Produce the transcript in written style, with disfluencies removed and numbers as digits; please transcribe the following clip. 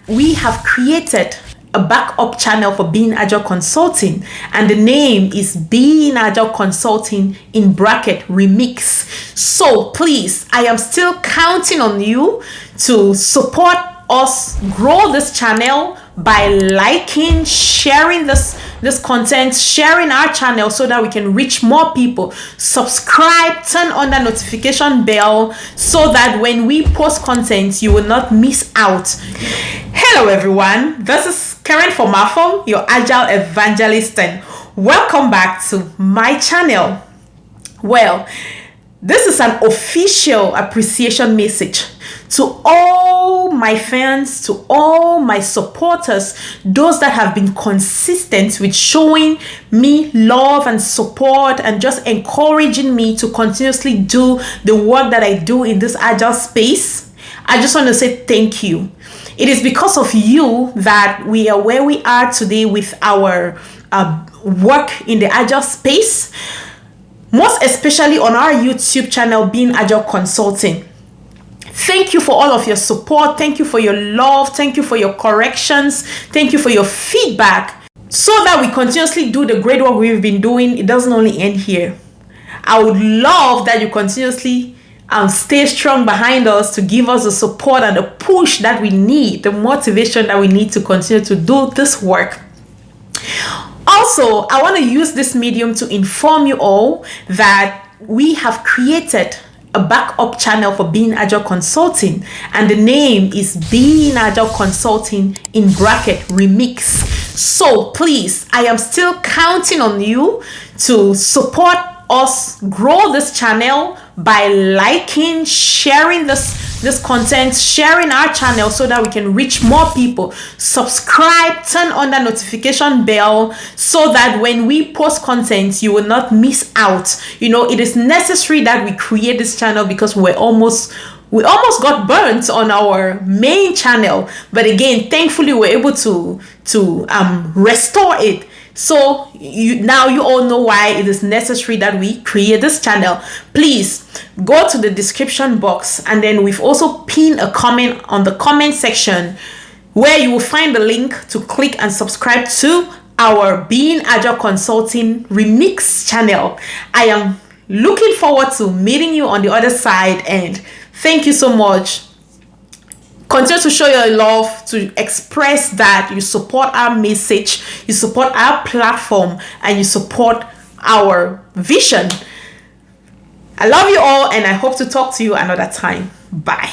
we have created a backup channel for Being Agile Consulting, and the name is Being Agile Consulting in bracket remix. So please, I am still counting on you to support us grow this channel by liking, sharing this content, sharing our channel so that we can reach more people. Subscribe, turn on the notification bell so that when we post content, you will not miss out. Hello everyone, this is Karen from Afom, your Agile Evangelist, and welcome back to my channel. Well, this is an official appreciation message to all my fans, to all my supporters, those that have been consistent with showing me love and support and just encouraging me to continuously do the work that I do in this agile space. I just want to say thank you. It is because of you that we are where we are today with our work in the agile space, most especially on our YouTube channel, Being Agile Consulting. Thank you for all of your support. Thank you for your love. Thank you for your corrections. Thank you for your feedback so that we continuously do the great work we've been doing. It doesn't only end here. I would love that you continuously stay strong behind us to give us the support and the push that we need, the motivation that we need to continue to do this work. Also, I want to use this medium to inform you all that we have created a backup channel for Being Agile Consulting, and the name is Being Agile Consulting in bracket remix. So please, I am still counting on you to support us grow this channel by liking, sharing this content, sharing our channel so that we can reach more people. Subscribe, turn on the notification bell so that when we post content, you will not miss out. You know, it is necessary that we create this channel because we almost got burnt on our main channel, but again, thankfully we're able to restore it. So now you all know why it is necessary that we create this channel. Please go to the description box, and then we've also pinned a comment on the comment section where you will find the link to click and subscribe to our Being Agile Consulting remix channel. I am looking forward to meeting you on the other side, and thank you so much. Continue to show your love, to express that you support our message, you support our platform, and you support our vision. I love you all, and I hope to talk to you another time. Bye.